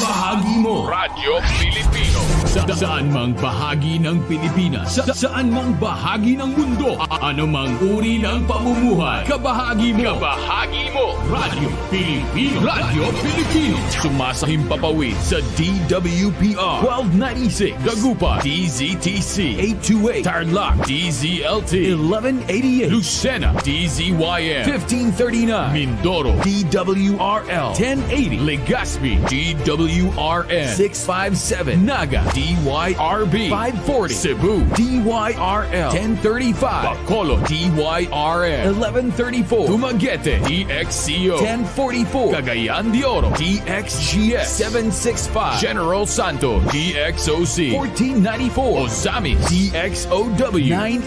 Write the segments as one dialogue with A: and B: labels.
A: Kabahagi mo.
B: Radyo Pilipino.
A: Saan mang bahagi ng Pilipinas, saan mang bahagi ng mundo, anumang uri ng pamumuhay, kabahagi mo.
B: Kabahagi mo.
A: Radyo Pilipino. Radyo Pilipino. Sumasahim papawid sa DWPR 1296 Dagupan, DZTC 828 Tarlac, DZLT 1188 Lucena, DZYM 1539 Mindoro, DWRL 1080 Legazpi, DWRN 657 Naga, DYRB 540 Cebu, DYRL 1035 Bacolod, DYRN 1134 Dumaguete, DXCO 1044 Cagayan de Oro, DXGS 765 General Santos, DXOC 1494 Ozami, DXOW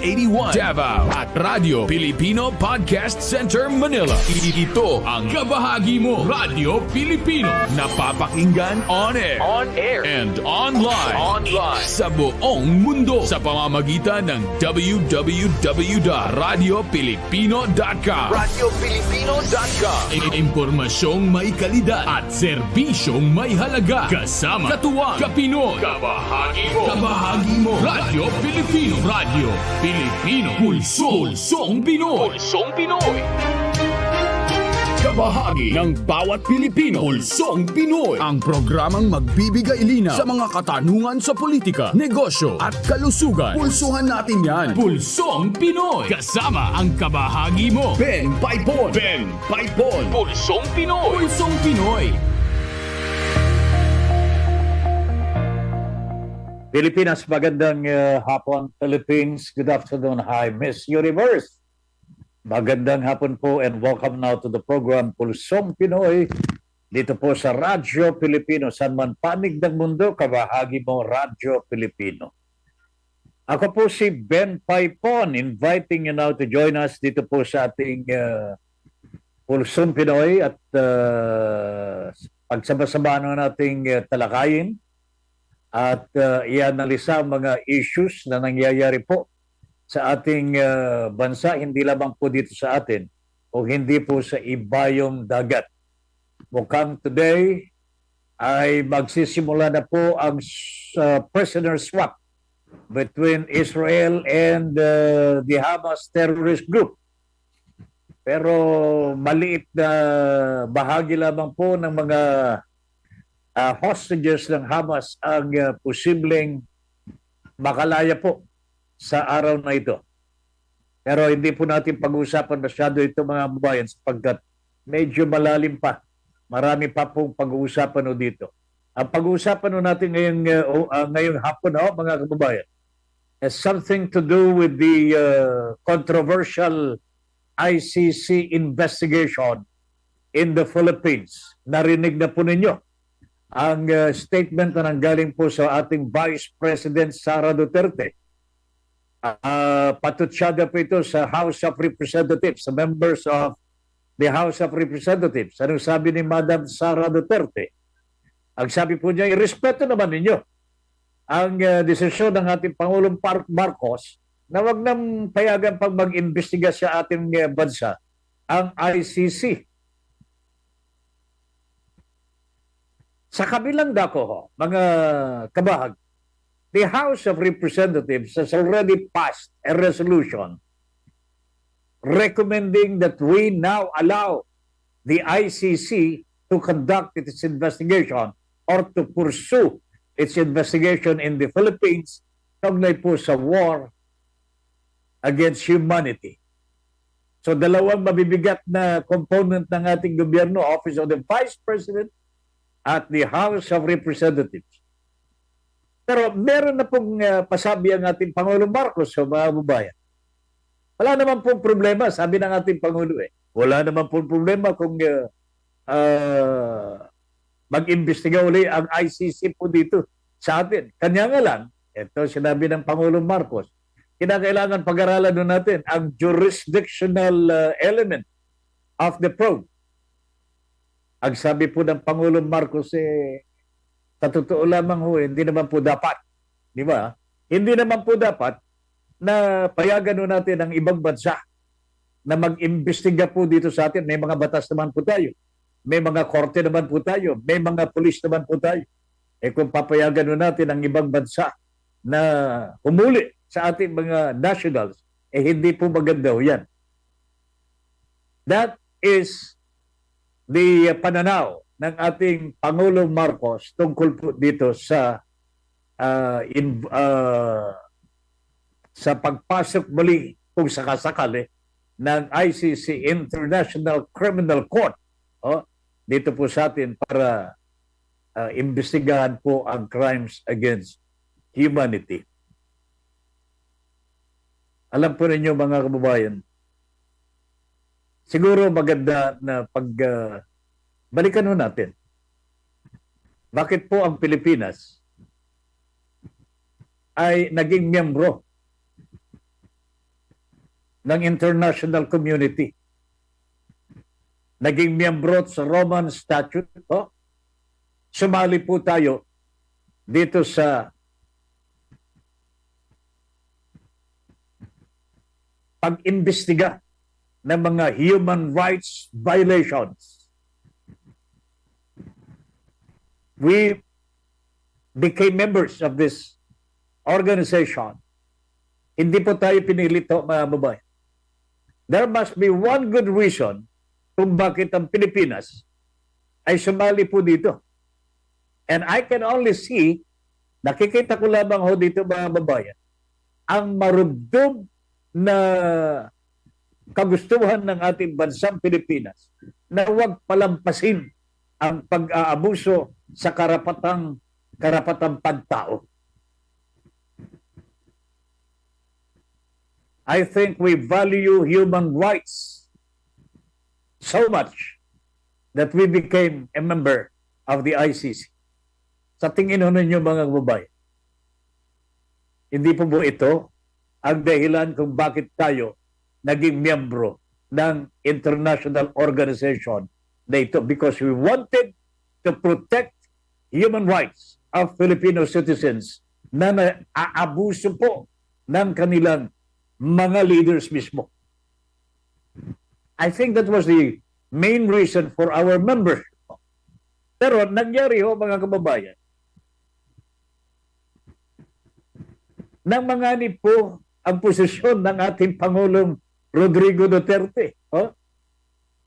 A: 981 Davao at Radio Filipino Podcast Center Manila. Ito ang kabahagi mo, Radio Filipino, napapakinggan on air and online sa buong mundo sa pamamagitan ng www.radiopilipino.com.
B: RadyoPilipino.com.
A: Impormasyong may kalidad at serbisyong may halaga. Kasama, katuwang, kapinoy.
B: Kabahagi mo.
A: Kabahagi mo. Radyo Pilipino. Radyo Pilipino. Pulsong Pinoy.
B: Pulsong Pinoy.
A: Kabahagi ng bawat Pilipino. Pulsong Pinoy. Ang programang magbibigay linaw sa mga katanungan sa politika, negosyo at kalusugan. Pulsuhan natin yan. Pulsong Pinoy. Kasama ang kabahagi mo, Ben Paipon. Ben Paipon.
B: Pulsong Pinoy.
A: Pulsong Pinoy.
C: Pilipinas, magandang hapon. Philippines, good afternoon. Hi, Miss Universe. Magandang hapon po and welcome now to the program Pulsong Pinoy dito po sa Radyo Pilipino. San man panig ng mundo, kabahagi mo Radyo Pilipino. Ako po si Ben Paipon, inviting you now to join us dito po sa ating Pulsong Pinoy at pagsama-sama nating talakayin at ianalisa mga issues na nangyayari po sa ating bansa, hindi lamang po dito sa atin o hindi po sa ibayong dagat. Mukhang today ay magsisimula na po ang prisoner swap between Israel and the Hamas terrorist group. Pero maliit na bahagi lamang po ng mga hostages ng Hamas ang posibleng makalaya po sa araw na ito. Pero hindi po natin pag-uusapan masyado ito mga kababayan sapagkat medyo malalim pa. Marami pa pong pag-uusapan dito. Ang pag-uusapan natin ngayong hapon mga kababayan has something to do with the controversial ICC investigation in the Philippines. Narinig na po ninyo ang statement na nanggaling po sa ating Vice President Sara Duterte. Patutsyada po ito sa House of Representatives, sa members of the House of Representatives. Anong sabi ni Madam Sara Duterte? Ang sabi po niya, irespeto naman ninyo ang desisyon ng ating Pangulong Marcos na wag nang payagan pag mag-imbestiga sa ating bansa ang ICC. Sa kabilang dako, mga kabahag, the House of Representatives has already passed a resolution recommending that we now allow the ICC to conduct its investigation or to pursue its investigation in the Philippines kaugnay po sa war against humanity. So dalawang mabibigat na component ng ating gobyerno, Office of the Vice President at the House of Representatives. Pero meron na pong pasabi ang ating Pangulong Marcos sa mga babayan. Wala naman pong problema, sabi ng ating Pangulo Wala naman pong problema kung mag-imbestiga uli ang ICC po dito sa atin. Kanya nga lang, ito sinabi ng Pangulong Marcos, kinakailangan pag-aralan natin ang jurisdictional element of the probe. Ang sabi po ng Pangulong Marcos sa totoo lamang hindi naman po dapat. Di ba? Hindi naman po dapat na payagan natin ang ibang bansa na mag-imbestiga po dito sa atin. May mga batas naman po tayo. may mga korte naman po tayo, may mga pulis naman po tayo. Kung papayagan nun natin ang ibang bansa na humuli sa ating mga nationals, hindi po maganda yan. That is the pananaw ng ating Pangulong Marcos tungkol po dito sa sa pagpasok muli kung sakasakali ng ICC International Criminal Court dito po sa atin para imbestigahan po ang crimes against humanity. Alam po ninyo mga kababayan, siguro maganda na balikan ho natin. Bakit po ang Pilipinas ay naging miyembro ng international community? Naging miyembro sa Roman Statute. Sumali po tayo dito sa pag-imbestiga ng mga human rights violations. We became members of this organization. Hindi po tayo pinilito, mga babae. There must be one good reason kung bakit ang Pilipinas ay sumali po dito. And I can only see, nakikita ko lamang ho dito mga babayan, ang marubdob na kagustuhan ng ating bansang Pilipinas na huwag palampasin ang pag-aabuso sa karapatang pantao. I think we value human rights so much that we became a member of the ICC. Sa tingin ho ninyo mga babae, hindi po ito ang dahilan kung bakit tayo naging miyembro ng international organization na ito, because we wanted to protect human rights of Filipino citizens na naaabuso po ng kanilang mga leaders mismo. I think that was the main reason for our membership. Pero nangyari ho mga kababayan, nang manganib po ang posisyon ng ating Pangulong Rodrigo Duterte.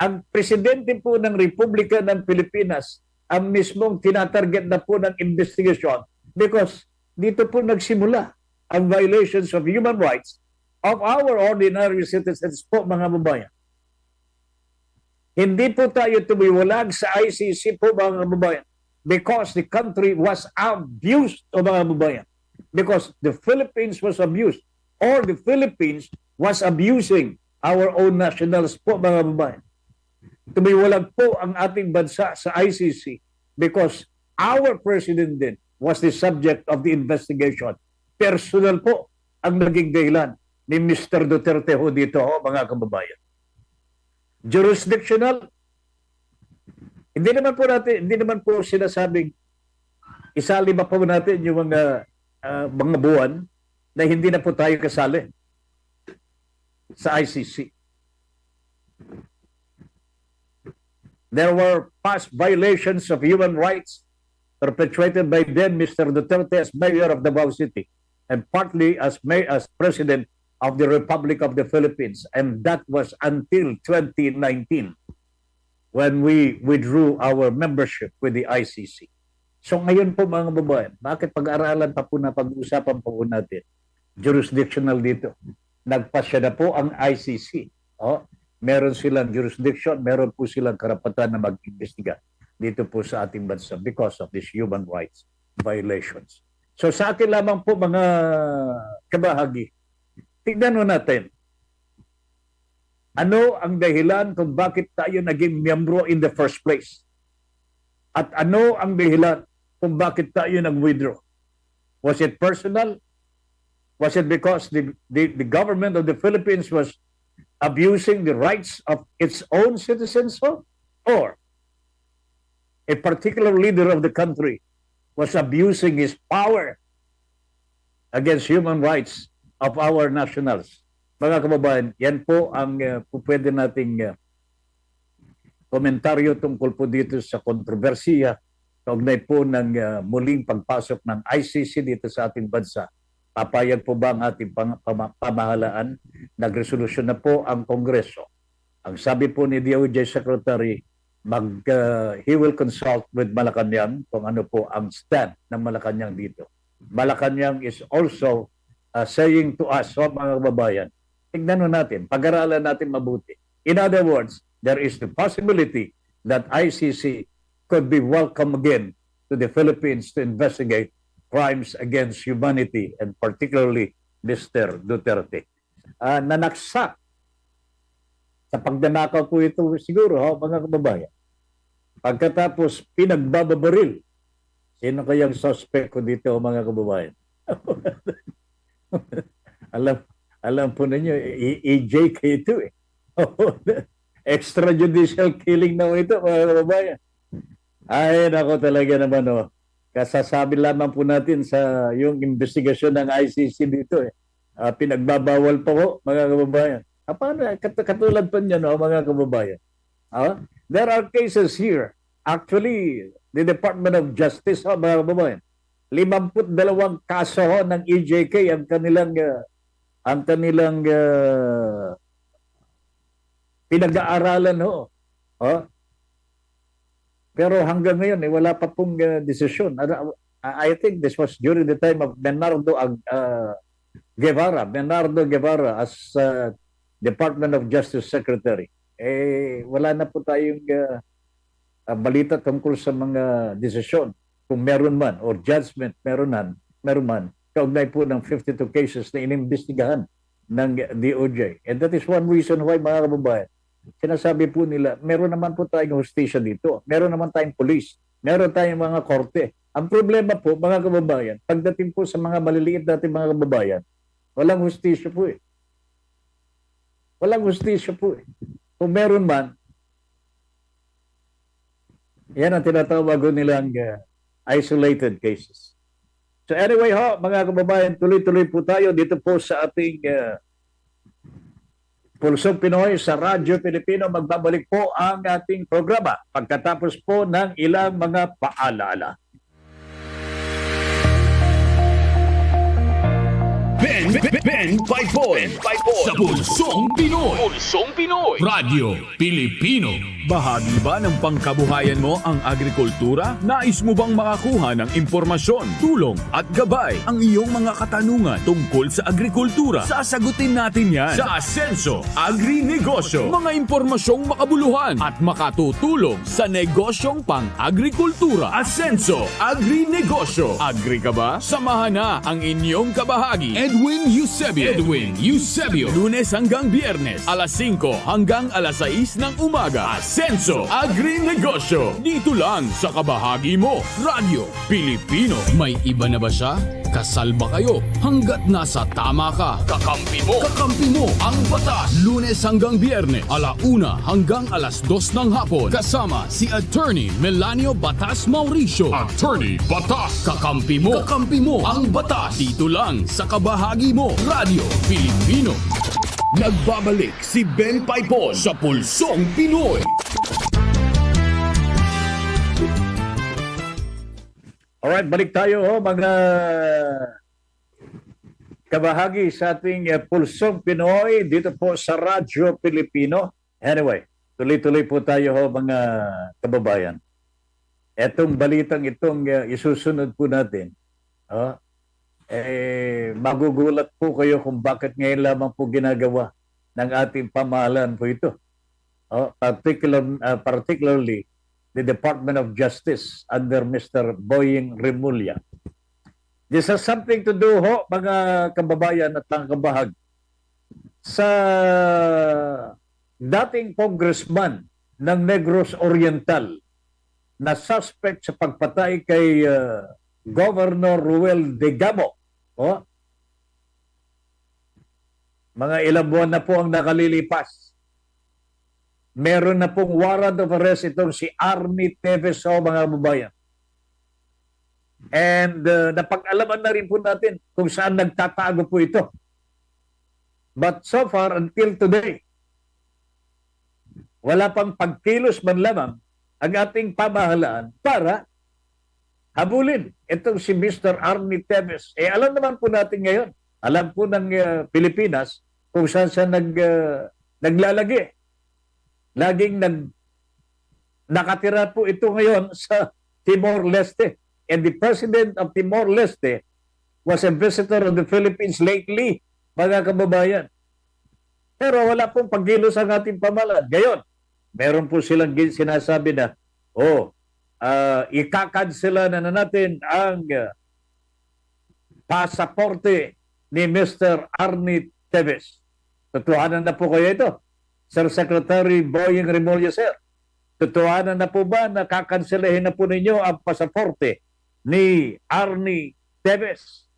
C: Ang presidente po ng Republika ng Pilipinas ang mismong tinatarget na po ng investigation because dito po nagsimula ang violations of human rights of our ordinary citizens po mga babayan. Hindi po tayo tumiwalag sa ICC po mga babayan because the country was abused o mga babayan. Because the Philippines was abused or the Philippines was abusing our own nationals po mga babayan. Tumiwalag po ang ating bansa sa ICC because our president din was the subject of the investigation. Personal po ang naging dahilan ni Mr. Duterte ho dito mga kababayan. Jurisdictional, hindi naman po sinasabing isali ba po natin yung mga buwan na hindi na po tayo kasali sa ICC. There were past violations of human rights perpetrated by then Mr. Duterte as mayor of Davao City and partly as president of the Republic of the Philippines. And that was until 2019 when we withdrew our membership with the ICC. So ngayon po mga babae, bakit pag-aralan pa po na pag-uusapan pa po natin? Jurisdictional dito. Nagpasya na po ang ICC. Meron silang jurisdiction, meron po silang karapatan na mag-imbestiga dito po sa ating bansa because of these human rights violations. So sa akin lamang po mga kabahagi, tignan natin ano ang dahilan kung bakit tayo naging miyembro in the first place. At ano ang dahilan kung bakit tayo nag-withdraw. Was it personal? Was it because the government of the Philippines was abusing the rights of its own citizens? Or a particular leader of the country was abusing his power against human rights of our nationals? Mga kababayan, yan po ang pwede nating komentaryo tungkol po dito sa kontrobersiya kaugnay po ng muling pagpasok ng ICC dito sa ating bansa. Papayag po ba ang ating pamahalaan? Nagresolusyon na po ang Kongreso. Ang sabi po ni DOJ Secretary, he will consult with Malacanang kung ano po ang stand ng Malacanang dito. Malacanang is also saying to us, mga kababayan, tignan natin, pag-aralan natin mabuti. In other words, there is the possibility that ICC could be welcome again to the Philippines to investigate crimes against humanity and particularly Mr. Duterte. Nanaksak sa pagdanakaw po ito siguro, mga kababayan. Pagkatapos pinagbababaril, sino kayang suspect ko dito, mga kababayan? alam po ninyo, EJK ito eh. Extrajudicial killing na ito, mga kababayan. Ay, nako talaga naman, oh. Kasasabi lamang po natin sa yung investigasyon ng ICC dito, eh. Pinagbabawal pa po, mga kababayan. Paano? Katulad pa niyan, oh, mga kababayan. There are cases here. Actually, the Department of Justice, mga kababayan, 52 kaso ng EJK ang kanilang pinag-aaralan ho. Pero hanggang ngayon wala pa pong desisyon. I think this was during the time of Bernardo Guevara as Department of Justice Secretary. Wala na po tayong balita tungkol sa mga desisyon. Kung meron man or judgment meron man kaugnay po ng 52 cases na inimbestigahan ng DOJ. And that is one reason why, mga kababayan, sinasabi po nila, meron naman po tayong hustisya dito. Meron naman tayong police. Meron tayong mga korte. Ang problema po, mga kababayan, pagdating po sa mga maliliit natin mga kababayan, walang hustisya po eh. Walang hustisya po eh. Kung meron man, yan ang tinatawag nilang isolated cases. So anyway mga kababayan, tuloy-tuloy po tayo dito po sa ating Pulsong Pinoy sa Radyo Pilipino. Magbabalik po ang ating programa pagkatapos po ng ilang mga paalala.
A: Ben Paipon sa Pulsong Pinoy.
B: Pulsong Pinoy.
A: Radyo Pilipino. Bahagi ba ng pangkabuhayan mo ang agrikultura? Nais mo bang makakuha ng impormasyon, tulong at gabay ang iyong mga katanungan tungkol sa agrikultura? Sasagutin natin yan sa Asenso Agri-Negosyo. Mga impormasyong makabuluhan at makatutulong sa negosyong pang-agrikultura. Asenso Agri-Negosyo. Agri ka ba? Samahan na ang inyong kabahagi, Edwin Eusebio. Lunes hanggang Biyernes, alas 5 hanggang alas 6 ng umaga. Asenso Agri-Negosyo. Dito lang sa kabahagi mo, Radyo Pilipino. May iba na ba siya? Kasal ba kayo? Hanggat nasa tama ka.
B: Kakampi mo.
A: Kakampi mo ang batas. Lunes hanggang Biyernes, alauna hanggang alas 2 ng hapon. Kasama si Attorney Melanio Batas Mauricio. Attorney Batas. Kakampi mo. Kakampi mo ang batas. Dito lang sa kabahagi mo, Radyo Pilipino. Nagbabalik si Ben Paipon sa Pulsong Pinoy.
C: Alright, balik tayo mga kabahagi sa ating Pulsong Pinoy dito po sa Radyo Pilipino. Anyway, tuloy-tuloy po tayo mga kababayan. Etong balitang itong isusunod po natin, magugulat po kayo kung bakit ngayon lamang po ginagawa ng ating pamahalaan po ito. Particularly the Department of Justice under Mr. Boying Remulla. This has something to do mga kababayan at mga kabahag, sa dating congressman ng Negros Oriental na suspect sa pagpatay kay Governor Ruel Degamo. Mga ilang buwan na po ang nakalilipas. Meron na pong warrant of arrest itong si Army Teves, mga kababayan. And napag-alaman na rin po natin kung saan nagtatago po ito. But so far, until today, wala pang pagkilos man lamang ang ating pamahalaan para habulin itong si Mr. Arnie Teves. Alam naman po natin ngayon, alam po ng Pilipinas kung saan siya naglalagi. Laging nakatira po ito ngayon sa Timor-Leste. And the president of Timor-Leste was a visitor of the Philippines lately, mga kababayan. Pero wala pong pagkilos ang ating pamahalaan. Ngayon, meron po silang sinasabi na, ikakansela na natin ang pasaporte ni Mr. Arnie Teves. Totohanan na po kayo ito, Sir Secretary Boying Remulla, sir. Totohanan na po ba na kakanselahin na po ninyo ang pasaporte ni Arnie Teves?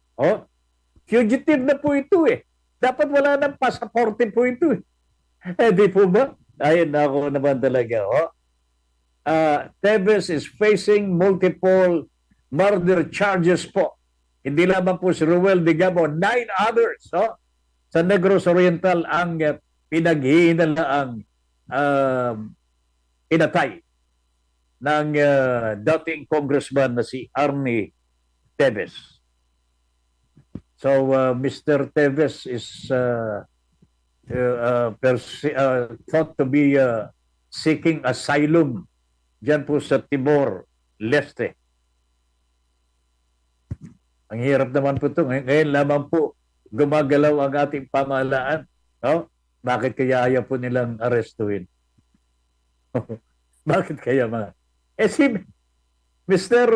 C: Fugitive na po ito eh. Dapat wala ng pasaporte po ito eh. Di po ba? Ayun, ako naman talaga. Teves is facing multiple murder charges po. Hindi lamang po si Ruel Digamo, 9 others sa Negros Oriental ang pinaghihinalaang pinatay ng dating congressman na si Arnie Teves. So Mr. Teves is thought to be seeking asylum diyan po sa Timor-Leste. Ang hirap naman po ito. Ngayon lamang po gumagalaw ang ating pamahalaan. Bakit kaya ayaw po nilang arestuhin? Bakit kaya mga? Si Mr.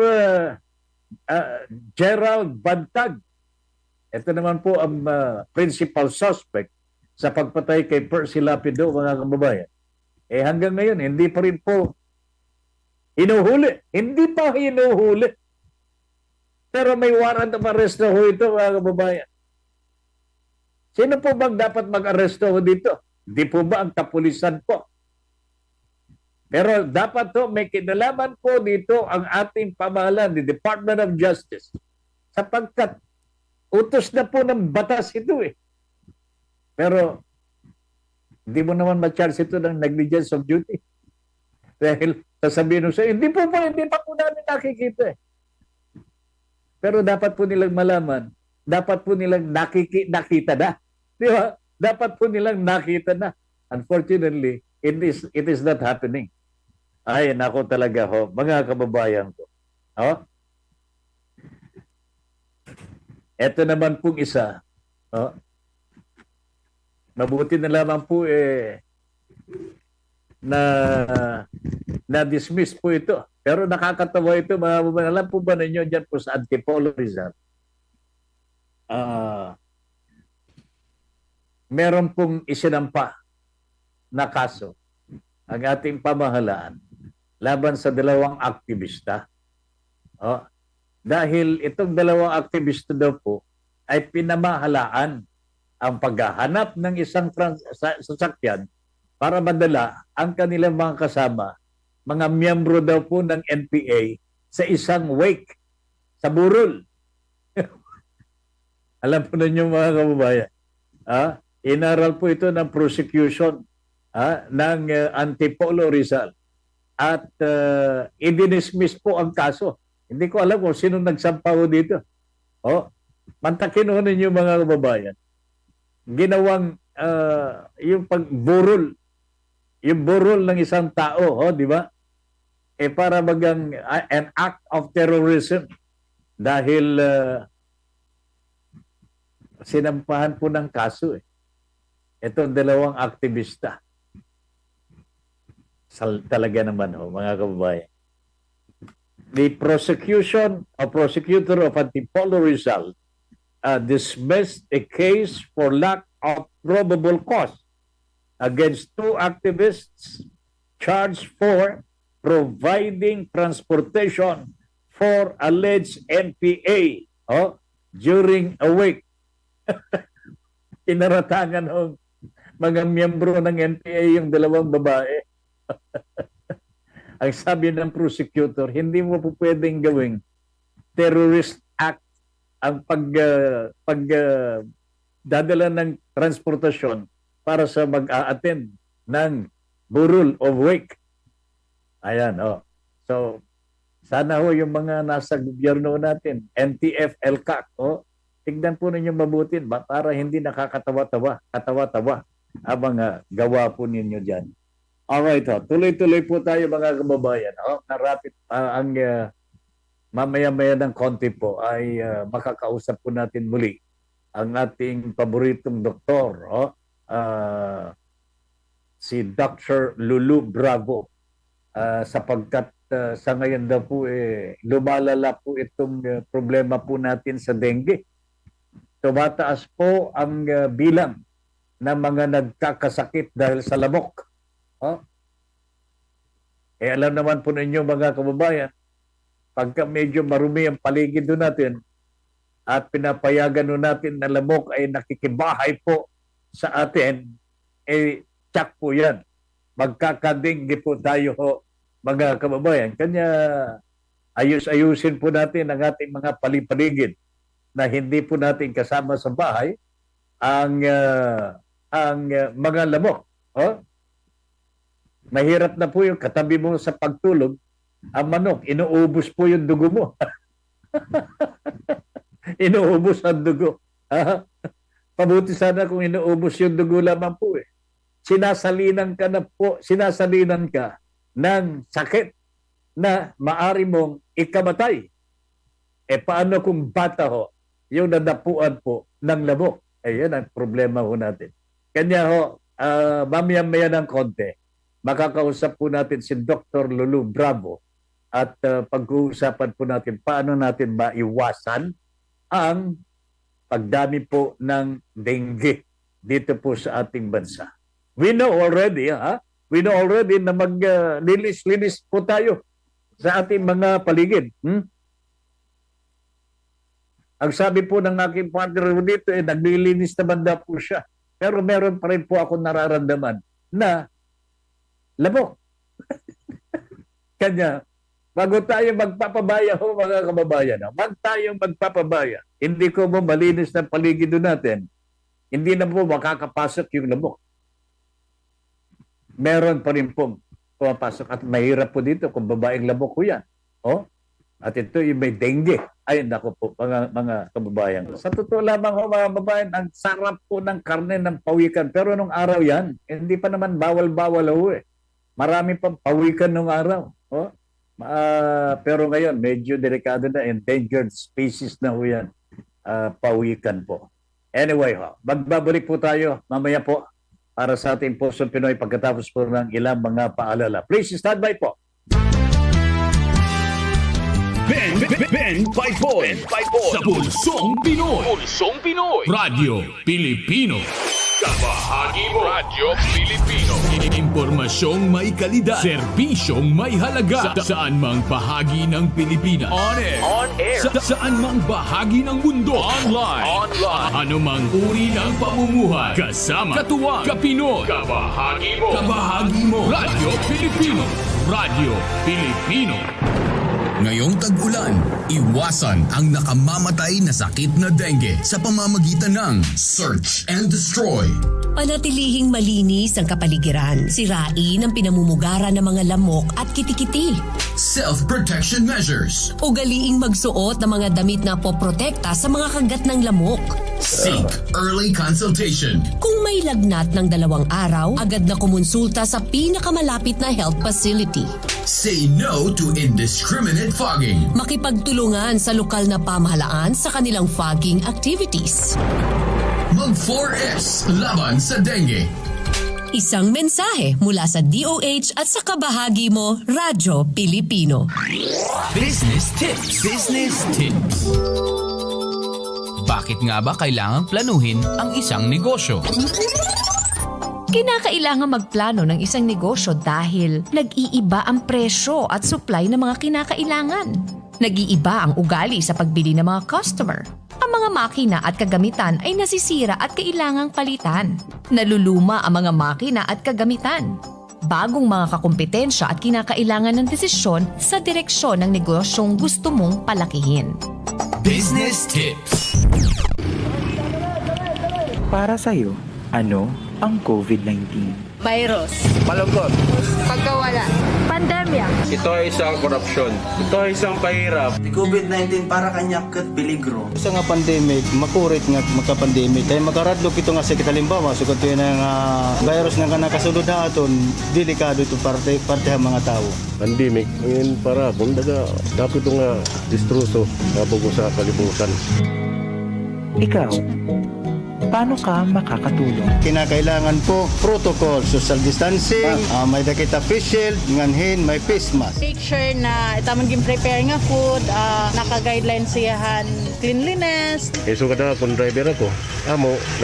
C: Gerald Bantag, ito naman po ang principal suspect sa pagpatay kay Percy Lapido, mga kababayan. Hanggang ngayon, hindi pa rin po hinuhuli. Hindi pa hinuhuli. Pero may warrant of arrest na ho ito, mga kababayan. Sino po bang dapat mag-aresto ho dito? Hindi po ba ang kapulisan po? Pero dapat to may kinalaman po dito ang ating pamahalaan, the Department of Justice, sapagkat utos na po ng batas ito eh. Pero hindi mo naman ma-charge ito ng negligence of duty. Dahil sasabihin mo sa'yo, hindi pa po namin nakikita eh. Pero dapat po nilang malaman, dapat po nilang nakita na. Di ba? Dapat po nilang nakita na. Unfortunately, it is not happening. Ay, nako talaga ho, mga kababayan ko. Ito naman pong isa. Mabuti na lamang po na-dismiss po ito. Pero nakakatawa ito, mga kababayan. Alam po ba ninyo dyan po sa Antipolo Rizal? Meron pong isinampa na kaso ang ating pamahalaan laban sa dalawang aktivista. Dahil itong dalawang aktivista daw po ay pinamahalaan ang paghahanap ng isang sasakyan para madala ang kanilang mga kasama, mga miyembro daw po ng NPA sa isang wake sa Burol. Alam po ninyo, mga kababayan, inaral po ito ng prosecution ng Antipolo Rizal at i-dismiss po ang kaso. Hindi ko alam kung sino nagsampa ho dito. Mantakin ho ninyo, mga kababayan. Ginawang yung pagburol, yung burol ng isang tao, di ba? Para bagang an act of terrorism dahil sinampahan po ng kaso Itong dalawang aktivista. Talaga naman mga kababayan. The prosecutor of Antipolo Rizal dismissed a case for lack of probable cause against two activists charged for providing transportation for alleged NPA during a wake. Inaratangan ng mga miyembro ng NPA yung dalawang babae. Ang sabi ng prosecutor, hindi mo po pwedeng gawing terrorist act ang dadala ng transportasyon para sa mag-a-attend ng burol of wake. Ayan, oh. So, sana ho yung mga nasa gobyerno natin, NTF, LCAC, oh, tignan po ninyo mabuti para hindi katawa-tawa ang mga gawa po ninyo dyan. Alright, oh, tuloy-tuloy po tayo mga kababayan. Oh, narapit mamaya-maya ng konti po ay makakausap po natin muli ang ating paboritong doktor, si Dr. Lulu Bravo, sapagkat sa ngayon daw po lumalala po itong problema po natin sa dengue. Tumataas po ang bilang ng mga nagkakasakit dahil sa lamok. Alam naman po ninyo mga kababayan, pagka medyo marumi ang paligid doon natin at pinapayagan doon natin na lamok ay nakikibahay po sa atin, tsak po yan. Magkakadinggi po tayo mga kababayan. Kanya ayusin po natin ang ating mga paligid na hindi po natin kasama sa bahay ang mga lamok. Mahirap na po yung katabi mo sa pagtulog, ang manok, inuubos po yung dugo mo. Inuubos ang dugo. Pabuti sana kung inuubos yung dugo lamang po Sinasalinan ka ng sakit na maari mong ikamatay. Paano kung bata yung nadapuan po ng lamok? Yan ang problema natin. Kanya mamaya-maya ng konti, makakausap po natin si Dr. Lulu Bravo at pag-uusapan po natin paano natin maiwasan ang pagdami po ng dengue dito po sa ating bansa. We know already na maglinis-linis po tayo sa ating mga paligid. Ang sabi po ng aking partner dito, naglilinis naman daw po siya. Pero meron pa rin po ako nararamdaman na lamok. Kanya, bago tayo magpapabaya mga kababayan, wag tayong magpapabaya. Hindi ko mo malinis ng paligid natin, hindi na po makakapasok yung lamok. Meron pa rin pong pumapasok at mahirap po dito kung babaeng lamok ko yan. At ito yung may dengue. Ay, naku po, mga kababayan. Sa totoo lamang mga kababayan, ang sarap po ng karne ng pawikan. Pero nung araw yan, hindi pa naman bawal-bawal Marami pang pawikan nung araw. Pero ngayon, medyo delikado na, endangered species na yan. Pawikan po. Anyway, magbabalik po tayo mamaya po para sa ating Pusong Pinoy pagkatapos po ng ilang mga paalala. Please stand by po.
A: Ben Paypon sa Pulsong Pinoy.
B: Pulsong Pinoy.
A: Radyo Pilipino.
B: Kabahagi mo. Radyo Pilipino.
A: Impormasyong may kalidad. Serbisyong may halaga. Saan mang bahagi ng Pilipinas. On air. Saan mang bahagi ng mundo. Online. Anumang uri ng pamumuhay. Kasama. Katuwang. Kapinoy. Kabahagi mo. Radyo Pilipino. Radyo Pilipino. Ngayong tag-ulan, iwasan ang nakamamatay na sakit na dengue sa pamamagitan ng Search and Destroy.
D: Panatilihing malinis ang kapaligiran, sirain ang pinamumugaran ng mga lamok at kitikiti.
A: Self-protection measures.
D: Ugaliing magsuot ng mga damit na poprotekta sa mga kagat ng lamok.
A: Seek early consultation.
D: Kung may lagnat ng 2 araw, agad na kumonsulta sa pinakamalapit na health facility.
A: Say no to indiscriminate fogging.
D: Makipagtulungan sa lokal na pamahalaan sa kanilang fogging activities.
A: Mag-4S laban sa dengue.
D: Isang mensahe mula sa DOH at sa kabahagi mo, Radyo Pilipino.
E: Business Tips. Business Tips. Bakit nga ba kailangang planuhin ang isang negosyo?
F: Kinakailangan magplano ng isang negosyo dahil nag-iiba ang presyo at supply ng mga kinakailangan. Nag-iiba ang ugali sa pagbili ng mga customer. Ang mga makina at kagamitan ay nasisira at kailangang palitan. Naluluma ang mga makina at kagamitan. Bagong mga kakumpetensya at kinakailangan ng desisyon sa direksyon ng negosyong gusto mong palakihin.
E: Business Tips.
G: Para sa'yo, ano ang COVID-19? Virus.
H: Malungkot.
G: Pagkawala. Pandemya.
H: Ito ay isang korupsyon. Ito ay isang pahirap.
I: COVID-19 para kanya kat peligro.
J: Sa nga pandemic, makurit nga magka-pandemic. Kaya makaradlok ito nga sakit halimbawa. Sugod ito ng virus nga nakasulod na aton, delikado ito parte ang mga tao.
K: Pandemic, ngayon para kung dapat ito nga distruso bago sa kalibutan.
L: Ikaw, paano ka makakatulong?
J: Kinakailangan po protocol, social distancing, may dakita face shield, nganhin, may face mask.
G: Make sure na itamang prepare nga food, naka-guidelines siyahan cleanliness.
K: So kada kung driver ako,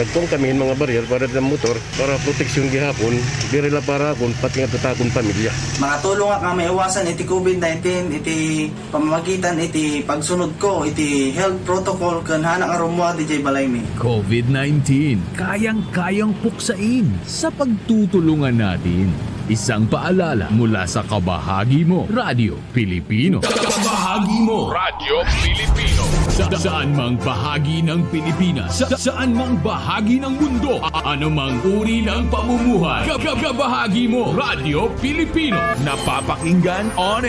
K: nagpong kami mga barrier para sa motor para proteksyon gihapon, dirila para kung pati nga tatakon pamilya.
I: Makatulong nga kami iwasan iti COVID-19, iti pamamagitan, iti pagsunod ko, iti health protocol kan hanang arumwa DJ Balaymi.
A: COVID-19, kayang-kayang puksain sa pagtutulungan natin. Isang paalala mula sa Kabahagi Mo Radio Pilipino. Kabahagi Mo
B: Radyo Pilipino.
A: Saan mang bahagi ng Pilipinas, saan mang bahagi ng mundo, anumang uri ng pamumuhay. Kabahagi Mo Radio Pilipino. Napapakinggan on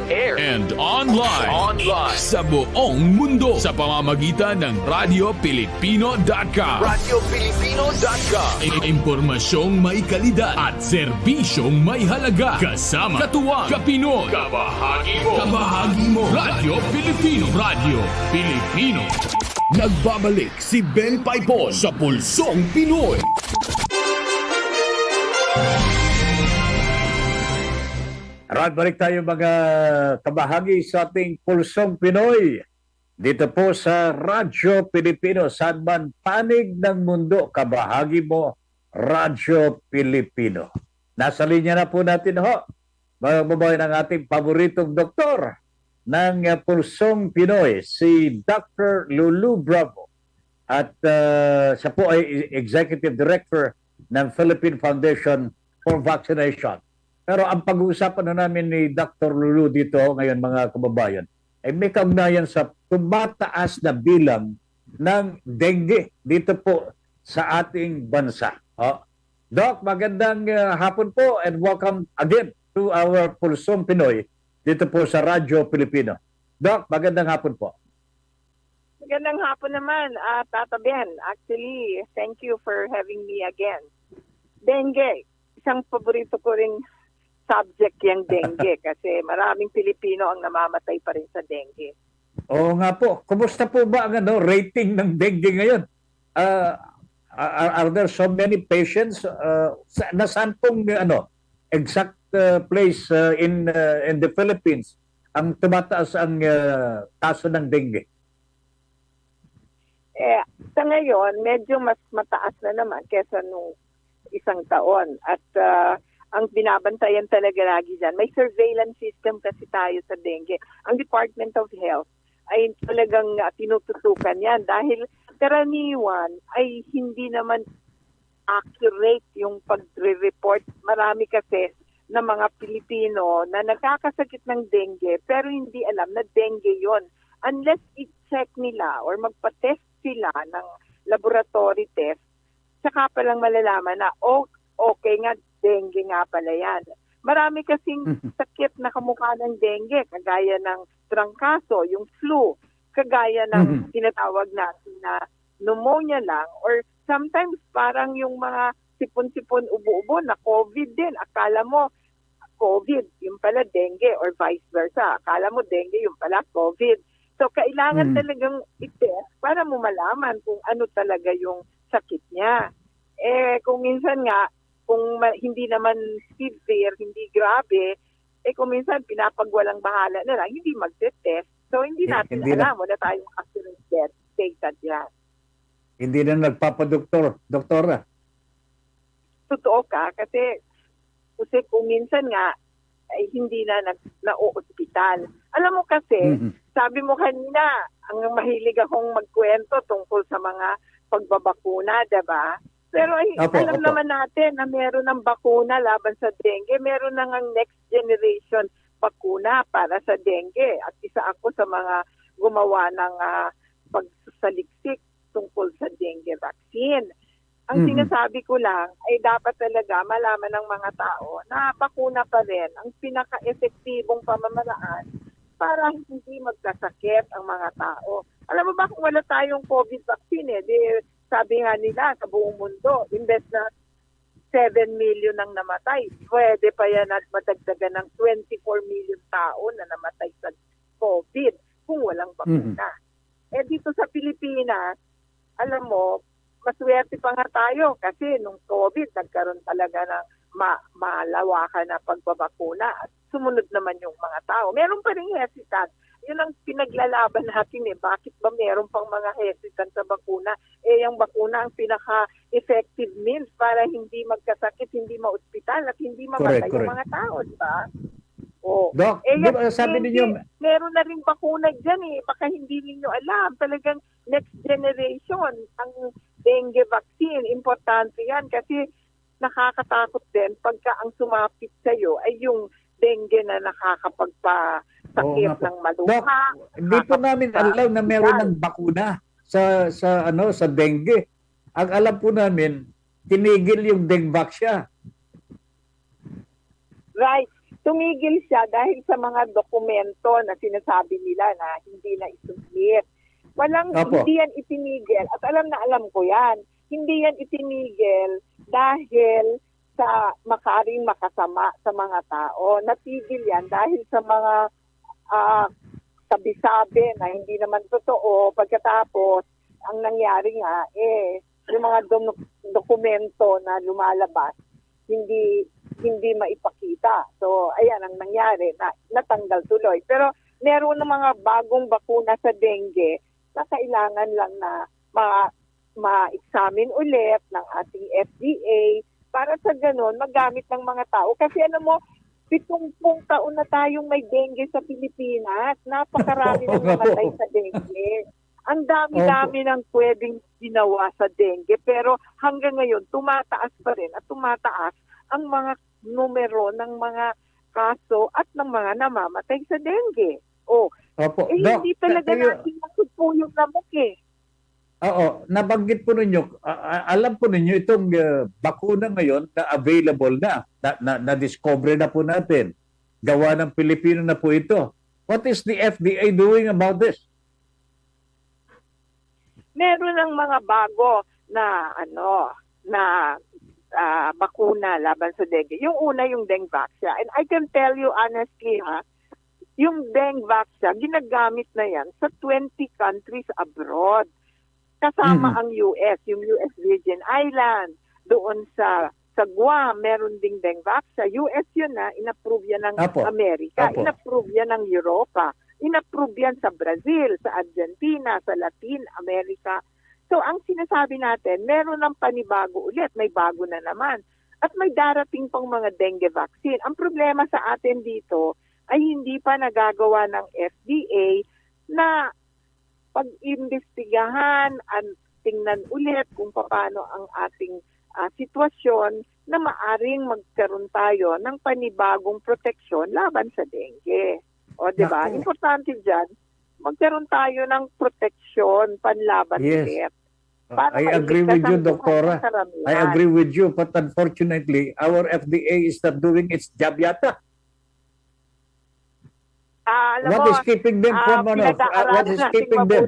A: air and online sa buong mundo sa pamamagitan ng RadyoPilipino.com.
B: RadyoPilipino.com.
A: Impormasyong may kalidad at serbisyong may halaga. Kasama, katuwang, kapinoy.
B: Kabahagi Mo.
A: Kabahagi Mo Radio Pilipino. Radio Pilipino. Nagbabalik si Ben Paipon sa Pulsong Pinoy.
C: Balik tayo mga kabahagi sa ating Pulsong Pinoy. Dito po sa Radyo Pilipino, saan man panig ng mundo, kabahagi mo, Radyo Pilipino. Nasa linya na po natin mga babae ng ating paboritong doktor ng Pulsong Pinoy, si Dr. Lulu Bravo. At siya po ay Executive Director ng Philippine Foundation for Vaccination. Pero ang pag-uusapan na namin ni Dr. Lulu dito ngayon mga kababayan ay may kaugnayan sa tumataas na bilang ng dengue dito po sa ating bansa. Doc, magandang hapon po and welcome again to our Pulsong Pinoy dito po sa Radyo Pilipino. Doc, magandang hapon po.
M: Magandang hapon naman, Tata Ben. Actually, thank you for having me again. Dengue, isang paborito ko ring subject yung dengue kasi maraming Pilipino ang namamatay pa rin sa dengue.
C: Oo nga po. Kumusta po ba ang rating ng dengue ngayon? Are there so many patients? Nasaan pong exact place in the Philippines ang tumataas ang kaso ng dengue?
M: Sa ngayon, medyo mas mataas na naman kesa nung isang taon. At ang binabantayan talaga lagi dyan, may surveillance system kasi tayo sa dengue. Ang Department of Health ay talagang tinututukan yan dahil karaniwan ay hindi naman accurate yung pag-report. Marami kasi na mga Pilipino na nagkakasakit ng dengue pero hindi alam na dengue yon. Unless i-check nila or magpa-test sila ng laboratory test, saka palang malalaman na okay nga, dengue nga pala yan. Marami kasing sakit na kamukha ng dengue, kagaya ng trangkaso, yung flu, kagaya ng tinatawag natin na pneumonia lang, or sometimes parang yung mga sipon-sipon ubo-ubo na COVID din. Akala mo COVID, yung pala dengue, or vice versa. Akala mo dengue, yung pala COVID. So kailangan talagang i-test para mo malaman kung ano talaga yung sakit niya. Kung minsan nga, kung hindi naman severe, hindi grabe, kung minsan pinapagwalang bahala na lang, hindi magte-test. So hindi natin alam na tayong accurate death data dyan.
C: Hindi na nagpapadoktor, doktora.
M: Totoo ka, kasi kung minsan nga, ay hindi na na-ospital. Alam mo kasi, sabi mo kanina, ang mahilig akong magkwento tungkol sa mga pagbabakuna, diba? Pero alam naman natin na meron ng bakuna laban sa dengue. Meron na ng next generation bakuna para sa dengue. At isa ako sa mga gumawa ng pagsaliksik tungkol sa dengue vaccine. Ang sinasabi ko lang ay dapat talaga malaman ng mga tao na bakuna pa rin ang pinaka-epektibong pamamaraan para hindi magkasakit ang mga tao. Alam mo ba kung wala tayong COVID vaccine, di sabi nga nila sa buong mundo, imbes na 7 million ang namatay, pwede pa yan at madagdagan ng 24 million tao na namatay sa COVID kung walang bakuna. Dito sa Pilipinas, alam mo, maswerte pa nga tayo kasi nung COVID, nagkaroon talaga ng malawakan na pagbabakuna at sumunod naman yung mga tao. Meron pa rin hesitant. Yun ang pinaglalaban natin Bakit ba meron pang mga hesitant sa bakuna? Yung bakuna ang pinaka-effective means para hindi magkasakit, hindi ma-ospital at hindi mamatay yung mga tao, di ba?
C: Doc, sabi ninyo,
M: meron na rin bakuna dyan Baka hindi ninyo alam. Talagang next generation ang dengue vaccine. Importante yan kasi nakakatakot din pagka ang sumapit sa'yo ay yung dengue na nakakapagpasakit ng maluha.
C: Doc, hindi po namin alam na meron ng bakuna sa dengue. Ang alam po namin, tinigil yung Dengvax siya.
M: Right. Tumigil siya dahil sa mga dokumento na sinasabi nila na hindi na isubmit. Hindi yan itinigil. At alam ko yan. Hindi yan itinigil dahil sa makaring makasama sa mga tao. Natigil yan dahil sa mga sabi-sabi na hindi naman totoo. Pagkatapos, ang nangyari nga, yung mga dokumento na lumalabas, hindi maipakita. So, ayan ang nangyari, natanggal tuloy. Pero meron ng mga bagong bakuna sa dengue na kailangan lang na ma-examine ulit ng ating FDA para sa ganun magamit ng mga tao. Kasi alam mo, 70 taon na tayong may dengue sa Pilipinas. Napakarami ng namatay sa dengue. Ang dami-dami ng pwedeng ginawa sa dengue. Pero hanggang ngayon, tumataas pa rin at tumataas ang mga numero ng mga kaso at ng mga namamatay sa dengue. Hindi talaga natin po yung lamok
C: Oo, nabanggit po ninyo, alam po ninyo itong bakuna ngayon na available na-discover na po natin. Gawa ng Pilipino na po ito. What is the FDA doing about this?
M: Meron ng mga bago na bakuna laban sa dengue. Yung una, yung Dengvaxia. And I can tell you honestly, yung Dengvaxia, ginagamit na yan sa 20 countries abroad. Kasama ang US, yung US Virgin Islands. Doon sa Guam, meron ding Dengvaxia. US yun inapprove yan ng Amerika. Inapprove yan ng Europa. Inapprove yan sa Brazil, sa Argentina, sa Latin America. So, ang sinasabi natin, meron ng panibago ulit. May bago na naman. At may darating pang mga dengue vaccine. Ang problema sa atin dito ay hindi pa nagagawa ng FDA na pag-imbestigahan at tingnan ulit kung paano ang ating sitwasyon na maaring magkaroon tayo ng panibagong proteksyon laban sa dengue. Di ba? Importante dyan, magkaroon tayo ng proteksyon panlaban ulit.
C: I agree with you, Doktora. I agree with you, but unfortunately, our FDA is not doing its job yata. What is keeping them from what is keeping them?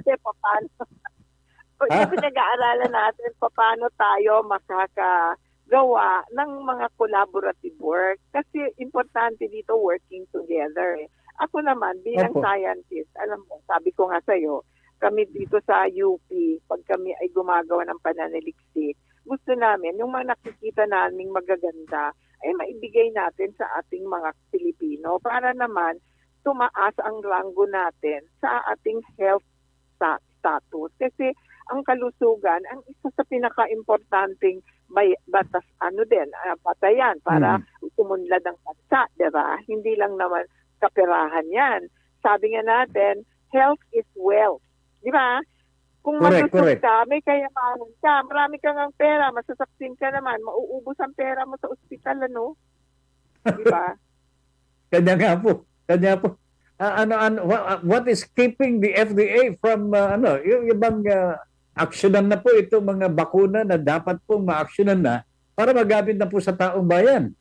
M: Pinag-aaralan natin paano tayo makakagawa ng mga collaborative work. Kasi importante dito working together. Ako naman, bilang scientist, alam mo, sabi ko nga sa'yo, kami dito sa UP, pag kami ay gumagawa ng pananaliksik, gusto namin, yung mga nakikita naming magaganda, ay maibigay natin sa ating mga Pilipino para naman tumaas ang ranggo natin sa ating health status. Kasi ang kalusugan, ang isa sa pinaka-importanting batas, patayan para tumunlad ang bansa, diba? Hindi lang naman kaperahan yan. Sabi nga natin, health is wealth. Di ba? Kung malusog ka, may kayamanan ka, marami kang ang pera, masasaksin ka naman, mauubos ang pera mo sa ospital, Di ba?
C: Kanya po. What is keeping the FDA from yung ibang aksyonan na po itong mga bakuna na dapat pong ma-aksyonan na para magamit na po sa taong bayan.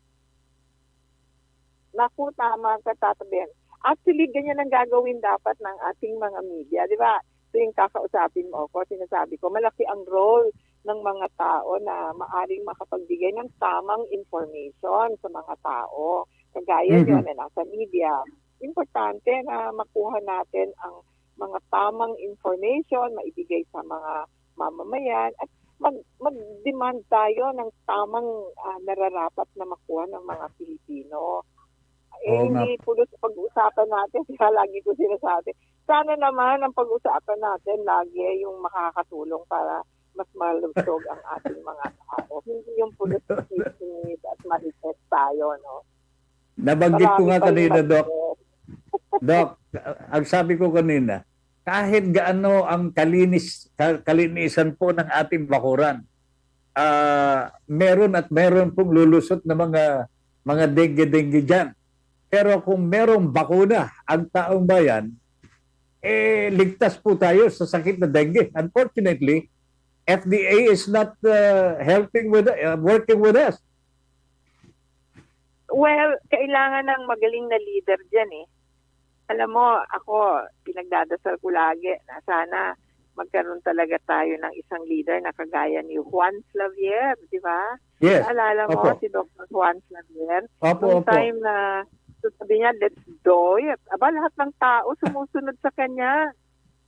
M: Naku, tama ka, Tata Ben. Actually, ganyan ang gagawin dapat ng ating mga media. Di ba? Tuwing kakausapin mo ako, sinasabi ko, malaki ang role ng mga tao na maaring makapagbigay ng tamang information sa mga tao. Kagaya yun na nasa media. Importante na makuha natin ang mga tamang information, maibigay sa mga mamamayan at mag-demand tayo ng tamang nararapat na makuha ng mga Pilipino. Hindi pulos pag-usapan natin, kaya lagi ko sinasabi. Sana naman ang pag-usapan natin lagi yung makakatulong para mas malusog ang ating mga tao. Hindi yung pulos at marites tayo, no?
C: Nabanggit ko nga kanina, Doc. Doc, ang sabi ko kanina, kahit gaano ang kalinisan po ng ating bakuran, meron pong lulusot na mga dengue-dengue dyan. Pero kung merong bakuna ang taong bayan, ligtas po tayo sa sakit na dengue. Unfortunately, FDA is not working with us.
M: Well, kailangan ng magaling na leader dyan eh. Alam mo, ako, pinagdadasal ko lagi na sana magkaroon talaga tayo ng isang leader na kagaya ni Juan Slavier, di ba?
C: Yes.
M: Naalala mo si Dr. Juan Slavier? Noong time na sabi niya, let's do it. Aba, lahat ng tao sumusunod sa kanya.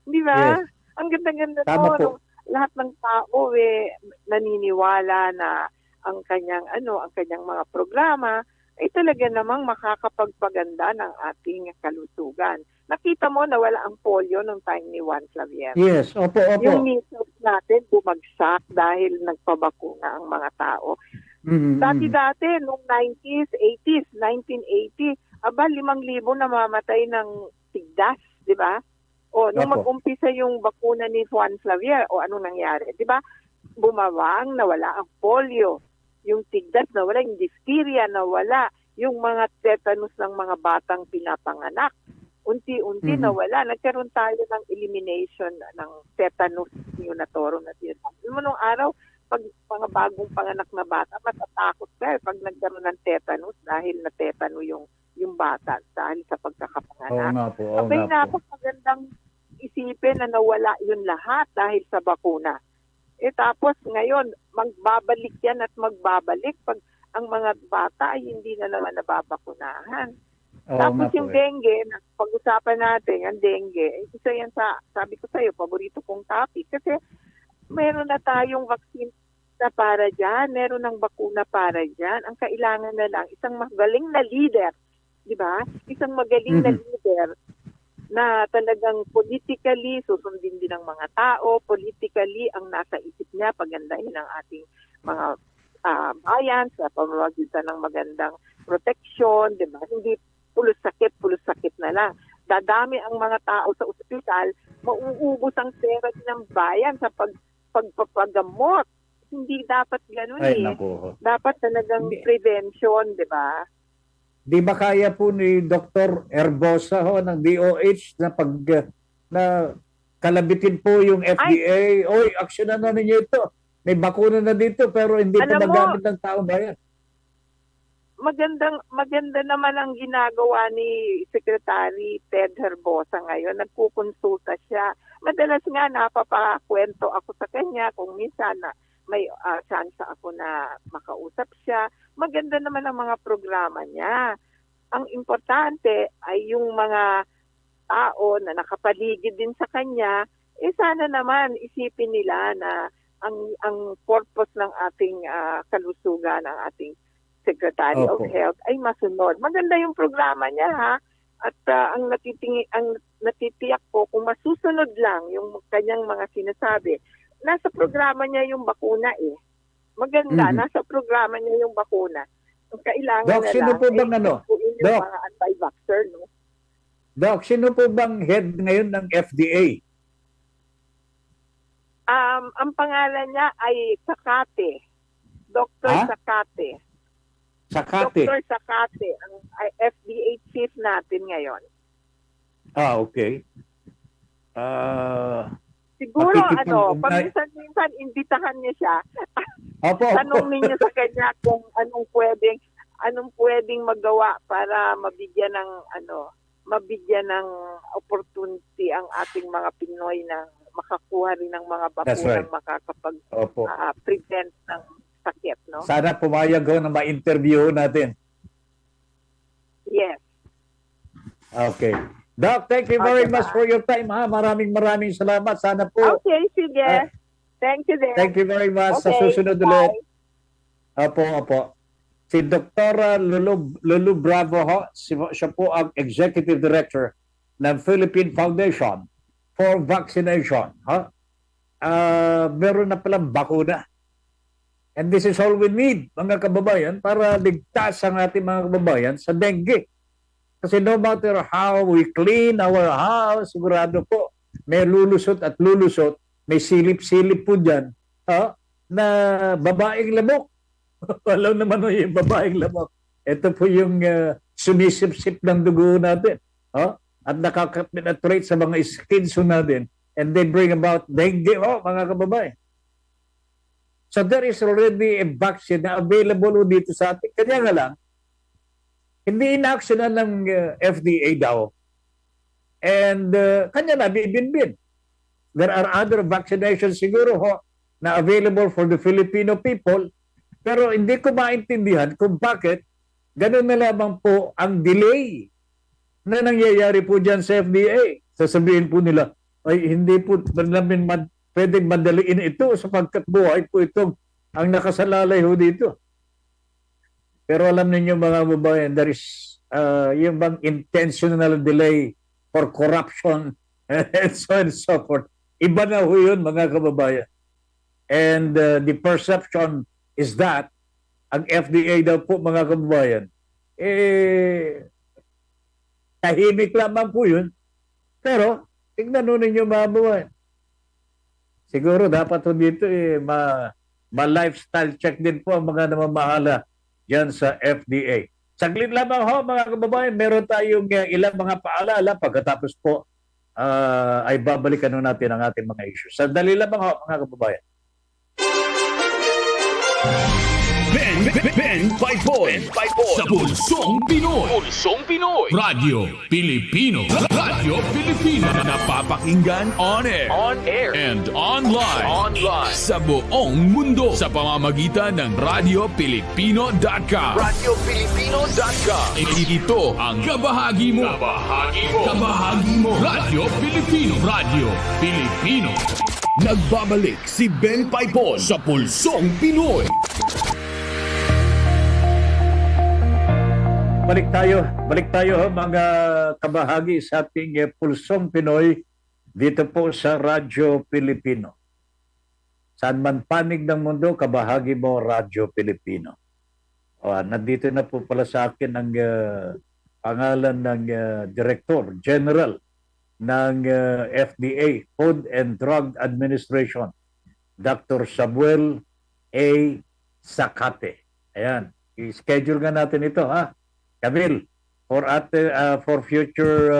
M: Di ba? Yes. Ang ganda-ganda po. Lahat ng tao naniniwala na ang kanyang mga programa ay talaga namang makakapagpaganda ng ating kalusugan. Nakita mo na wala ang polio nung time ni Juan Slavier.
C: Yes, opo.
M: Yung measles natin bumagsak dahil nagpabakuna ang mga tao. Dati-dati, noong 90s, 80s, 1980, 5,000 namamatay ng tigdas, di ba? O, nung mag-umpisa yung bakuna ni Juan Slavier, o anong nangyari? Di ba? Bumawang, nawala ang polio. Yung tigdas nawala, yung diphtheria nawala, yung mga tetanus ng mga batang pinapanganak. Unti-unti nawala. Nagkaroon tayo ng elimination ng tetanus neonatorum na tinatawag. Nung araw, pag mga bagong panganak na bata, matatakot ka pag nagkaroon ng tetanus dahil na tetano yung bata dahil sa pagkakapanganak. Abay, napakagandang isipin na nawala yun lahat dahil sa bakuna. Tapos ngayon, magbabalik yan at magbabalik pag ang mga bata ay hindi na naman nababakunahan. Tapos yung dengue, pag-usapan natin, ang dengue, isa yan sabi ko sa'yo, paborito kong topic. Kasi meron na tayong vaccine na para dyan, meron ng bakuna para dyan. Ang kailangan na lang, isang magaling na leader, di ba? Isang magaling na leader na talagang politically susundin din ng mga tao, politically ang nasa isip niya, pagandahin ang ating mga bayan sa pamamagitan ng magandang protection, di ba? Hindi pulos sakit na lang. Dadami ang mga tao sa ospital, mauubos ang pera ng bayan sa pagpapagamot. Hindi dapat gano'n Dapat talagang prevention, di ba?
C: Di ba kaya po ni Dr. Herbosa ng DOH na kalabitin po yung FDA? Oy, aksyonan na ninyo ito. May bakuna na dito pero hindi pa nagamit ng taong bayan.
M: Maganda naman ang ginagawa ni Secretary Ted Herbosa ngayon. Nagkukonsulta siya. Madalas nga napapakwento ako sa kanya kung minsan na may chance ako na makausap siya. Maganda naman ang mga programa niya. Ang importante ay yung mga tao na nakapaligid din sa kanya, sana naman isipin nila na ang purpose ng ating kalusugan, ng ating Secretary of Health ay masunod. Maganda yung programa niya, ha? At ang natitiyak ko, kung masusunod lang yung kanyang mga sinasabi, nasa programa niya yung bakuna Maganda, nasa programa niya yung bakuna. Ang kailangan
C: Doc, sino po bang
M: yung mga anti-vaxxer, no?
C: Doc, sino po bang head ngayon ng FDA?
M: Ang pangalan niya ay Sakate. Dr. Sakate.
C: Sakate?
M: Dr. Sakate, ang FDA chief natin ngayon.
C: Okay.
M: Siguro,
C: makikipag-ugnayan.
M: paminsan-minsan, imbitahan niyo siya.
C: Opo.
M: Tanong ninyo sa kanya kung anong pwedeng magawa para mabigyan ng opportunity ang ating mga Pinoy na makakuha rin ng mga
C: That's right.
M: bakunang
C: Opo.
M: makakapag-prevent ng sakit, no?
C: Sana pumayag ho na ma-interview natin.
M: Yes.
C: Okay. Doc, thank you very
M: Okay,
C: much for your time, ha. Maraming salamat. Sana po.
M: Okay, sige. Thank you din.
C: Thank you very much. Sa
M: Okay,
C: susunod
M: bye.
C: ulit. Opo. Si Dr. Lulu Bravo ho, siya po ang Executive Director ng Philippine Foundation for Vaccination. Meron na palang bakuna. And this is all we need, mga kababayan, para ligtas ang ating mga kababayan sa dengue. Kasi no matter how we clean our house, sigurado po, may lulusot, may silip-silip po dyan, na babaeng lamok. Alam naman mo yung babaeng lamok. Ito po yung sumisip-sip ng dugo natin. At nakaka-penetrate sa mga skins natin. And they bring about dengue, mga kababayan. So there is already a vaccine na available dito sa atin. Kanya nga lang, hindi inaksyonan ng FDA daw. And kanya na, bibinbin. There are other vaccinations siguro na available for the Filipino people. Pero hindi ko maintindihan kung bakit ganun na lamang po ang delay na nangyayari po dyan sa FDA. Sasabihin po nila, ay hindi po namin pwedeng madaliin ito sapagkat buhay po itong ang nakasalalay ho dito. Pero alam niyo mga kababayan, there is yung bang intentional delay for corruption and so on and so forth. Iba na ho yun mga kababayan. And the perception is that ang FDA daw po mga kababayan, tahimik lamang po yun. Pero tingnan nun ninyo mga kababayan. Siguro dapat ho dito ma-lifestyle check din po ang mga namamahala dyan sa FDA. Saglit lamang ho mga kababayan, meron tayong ilang mga paalala pagkatapos po ay babalikan natin ang ating mga issues. Sandali lamang ho mga kababayan.
A: Ben Paipon sa Pulsong Pinoy.
B: Pulsong Pinoy.
A: Radio Pilipino. Radio Pilipino. Napapakinggan on air. And online. Sa buong mundo. Sa pamamagitan ng RadioPilipino.com.
B: RadioPilipino.com.
A: Ito ang kabahagi mo. Kabahagi mo. Radio Pilipino. Radio Pilipino. Nagbabalik si Ben Paipon sa Pulsong Pinoy.
C: Balik tayo mga kabahagi sa ating Pulsong Pinoy dito po sa Radyo Pilipino. Saan man panig ng mundo, kabahagi mo Radyo Pilipino. Nandito na po pala sa akin ang pangalan ng Director General ng FDA, Food and Drug Administration, Dr. Samuel A. Zacate. Ayan, i-schedule nga natin ito Camille, for future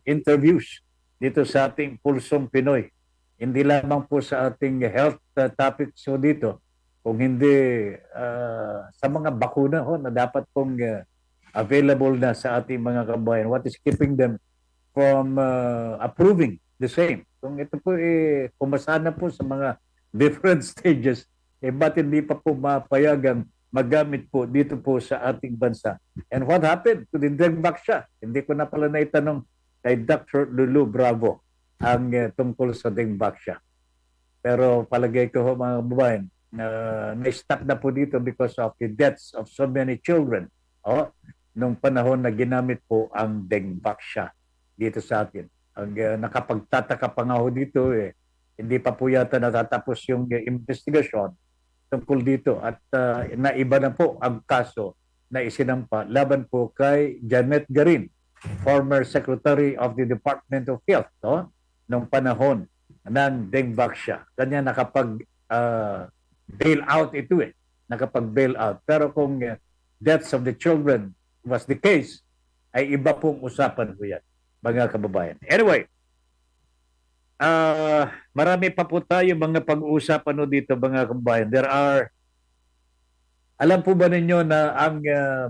C: interviews dito sa ating Pulsong Pinoy. Hindi lamang po sa ating health topics dito, kung hindi sa mga bakuna na dapat pong available na sa ating mga kabayan. What is keeping them from approving the same? Kung ito po kumasa na po sa mga different stages, ba't hindi pa po mapayagan magamit po dito po sa ating bansa. And what happened to the Dengvaxia? Hindi ko na pala naitanong kay Dr. Lulu Bravo ang tungkol sa Dengvaxia. Pero palagay ko mga kababayan, na-stop na po dito because of the deaths of so many children nung panahon na ginamit po ang Dengvaxia dito sa atin. Ang nakapagtataka pa nga ho dito, hindi pa po yata natatapos yung investigasyon tungkol dito at naiba na po ang kaso na isinampa laban po kay Janet Garin, former Secretary of the Department of Health nung panahon ng Dengvaxia. Kanya nakapag-bail out ito nakapag-bail out. Pero kung deaths of the children was the case, ay iba pong usapan po yan, mga kababayan. Anyway, marami pa po tayo mga pag-uusapan no dito mga kabayan. Alam po ba ninyo na ang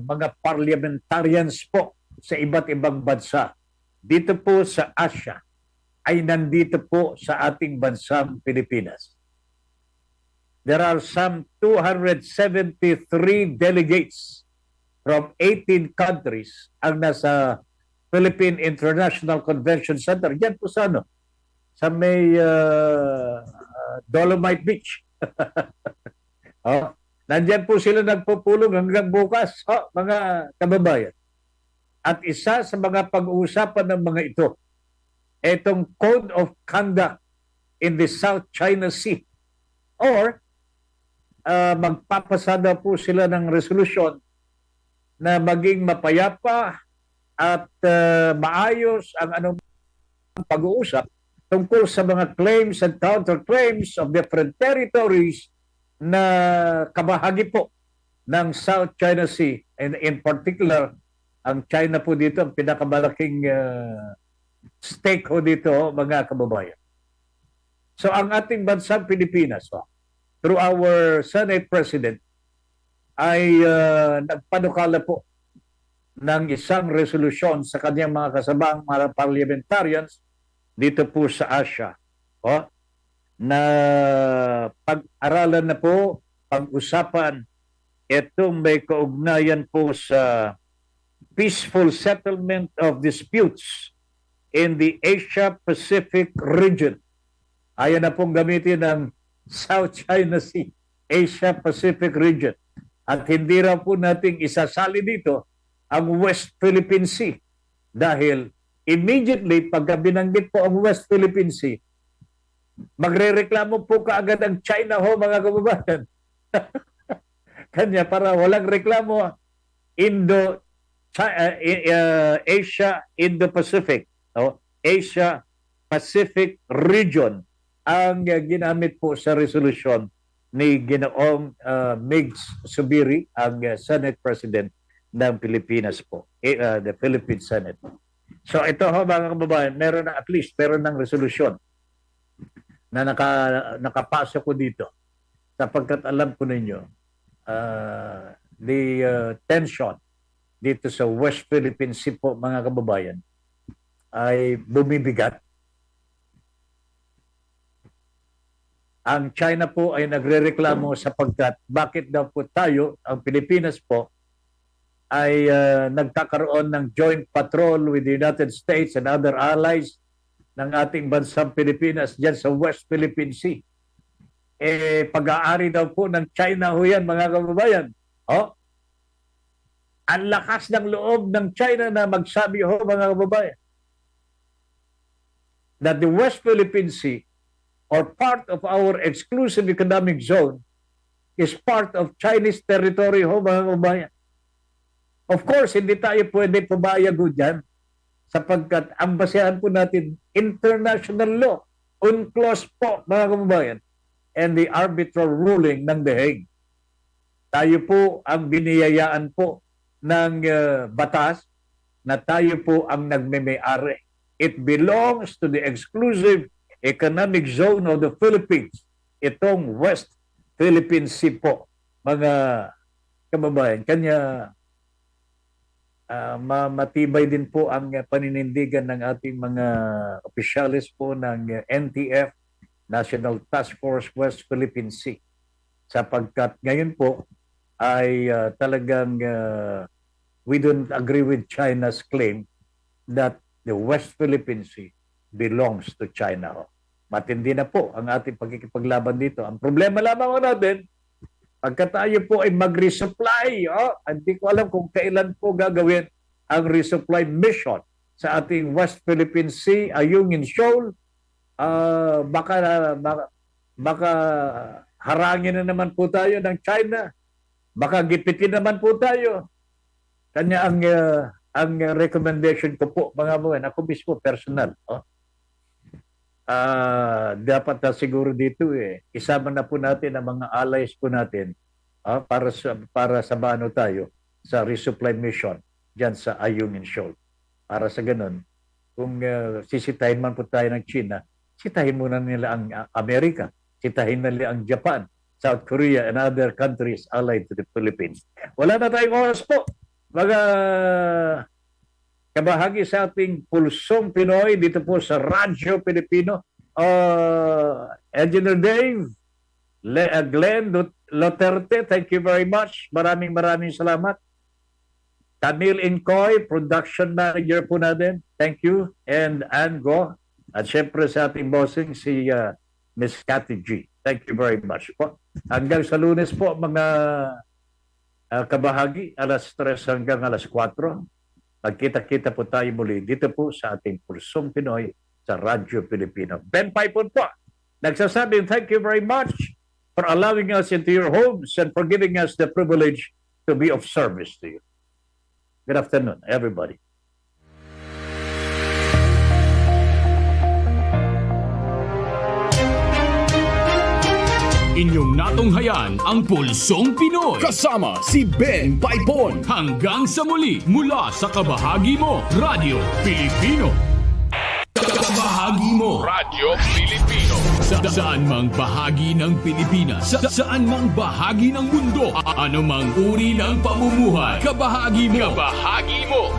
C: mga parliamentarians po sa iba't ibang bansa dito po sa Asia ay nandito po sa ating bansang Pilipinas. There are some 273 delegates from 18 countries ang nasa Philippine International Convention Center. Diyan po sa ano? Sa may Dolomite Beach. Nandyan po sila nagpupulong hanggang bukas, mga kababayan. At isa sa mga pag-uusapan ng mga ito, itong Code of Conduct in the South China Sea. Or, magpapasada po sila ng resolusyon na maging mapayapa at maayos ang anong pag-uusap tungkol sa mga claims and counterclaims of different territories na kabahagi po ng South China Sea. And in particular, ang China po dito, ang pinakamalaking stake ho dito, mga kababayan. So ang ating bansang Pilipinas, through our Senate President, ay nagpanukala po ng isang resolusyon sa kanyang mga kasabang mga parliamentarians dito po sa Asia. Na pag-aralan na po, pag-usapan itong may kaugnayan po sa peaceful settlement of disputes in the Asia-Pacific region. Ayan na pong gamitin ng South China Sea, Asia-Pacific region. At hindi raw po nating isasali dito ang West Philippine Sea dahil immediately pagka binanggit po ang West Philippine Sea, magrereklamo po kaagad ang China ho, mga kababayan. Kanya para walang reklamo, Asia, Indo-Pacific, Asia-Pacific region ang ginamit po sa resolusyon ni Ginoong Migs Subiri, ang Senate President ng Pilipinas po, the Philippine Senate. So ito ho, mga kababayan, meron ng resolusyon na nakapasok ko dito sapagkat alam ko ninyo the tension dito sa West Philippine Sea po, mga kababayan, ay bumibigat. Ang China po ay nagrereklamo sapagkat bakit daw po tayo, ang Pilipinas po, ay nagkakaroon ng joint patrol with the United States and other allies ng ating bansang Pilipinas dyan sa West Philippine Sea. Pag-aari daw po ng China ho yan, mga kababayan. Ang lakas ng loob ng China na magsabi ho, mga kababayan, that the West Philippine Sea or part of our exclusive economic zone is part of Chinese territory ho, mga kababayan. Of course, hindi tayo pwede pumayag ho dyan sapagkat ang basehan po natin international law, UNCLOS po, mga kababayan, and the arbitral ruling ng The Hague. Tayo po ang biniyayaan po ng batas na tayo po ang nagmeme-ari. It belongs to the exclusive economic zone of the Philippines. Itong West Philippine Sea po, mga kababayan. Kanya matibay din po ang paninindigan ng ating mga opisyalis po ng NTF, National Task Force West Philippine Sea. Sapagkat ngayon po ay talagang we don't agree with China's claim that the West Philippine Sea belongs to China. Matindi na po ang ating pagkikipaglaban dito. Ang problema lamang natin, pagka tayo po ay mag-resupply, hindi ko alam kung kailan po gagawin ang resupply mission sa ating West Philippine Sea, Ayungin Shoal. Baka harangin na naman po tayo ng China. Baka gipitin naman po tayo. Kanya ang recommendation ko po, mga kababayan, ako mismo personal. Dapat na siguro dito isama na po natin ang mga allies po natin para sabano tayo sa resupply mission diyan sa Ayungin Shoal. Para sa ganun, kung sisitahin man po tayo ng China, sitahin muna nila ang Amerika, sitahin nila ang Japan, South Korea, and other countries allied to the Philippines. Wala na tayong oras po. Mga kabahagi sa ating Pulsong Pinoy dito po sa Radyo Pilipino. Engineer Dave, Glenn Loterte, thank you very much. Maraming salamat. Camille Incoy, production manager po natin. Thank you. And Ann Go. At syempre sa ating bossing, si Miss Cathy G. Thank you very much po. Hanggang sa Lunes po, mga kabahagi, alas 3 hanggang alas 4. Magkita-kita po tayo muli dito po sa ating Pulsong Pinoy sa Radyo Pilipino. Ben Paipon po, nagsasabing thank you very much for allowing us into your homes and for giving us the privilege to be of service to you. Good afternoon, everybody.
A: Inyong natunghayan ang Pulsong Pinoy. Kasama si Ben Paipon. Hanggang sa muli, mula sa kabahagi mo, Radyo Pilipino. Kabahagi mo,
B: Radyo Pilipino.
A: Saan mang bahagi ng Pilipinas, saan mang bahagi ng mundo, anumang uri ng pamumuhay, kabahagi mo,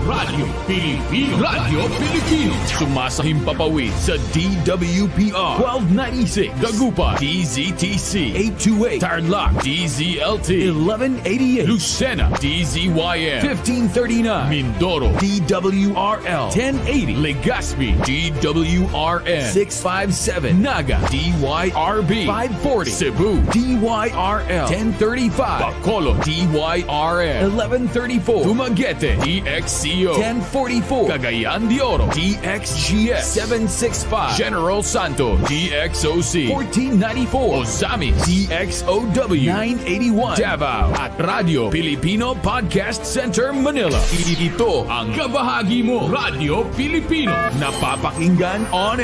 A: Radyo Pilipino. Radyo Pilipino. Sumasahim papawid sa DWPR 1296, Dagupan, DZTC 828, Tarlac, DZLT 1188, Lucena, DZYM 1539, Mindoro, DWRL 1080, Legazpi, DWRN 657, Naga, DYRB 540, Cebu, DYRL 1035, Bacolod, DYRN 1134, Dumaguete, DXCO 1044, Cagayan de Oro, DXGS 765, General Santos, DXOC 1494, Ozami, DXOW 981, Davao, at Radyo Pilipino Podcast Center, Manila. Ito ang kabahagi mo, Radyo Pilipino, napapakinggan on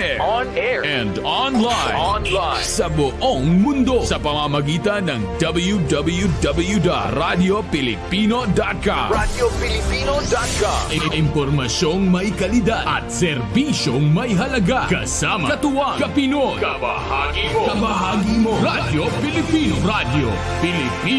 A: air and online sa buong mundo sa pamamagitan ng www.radiopilipino.com.
B: RadyoPilipino.com.
A: Impormasyong may kalidad at serbisyong may halaga. Kasama, katuwang, kapinoy. Kabahagi mo. Radyo Pilipino. Radyo Pilipino.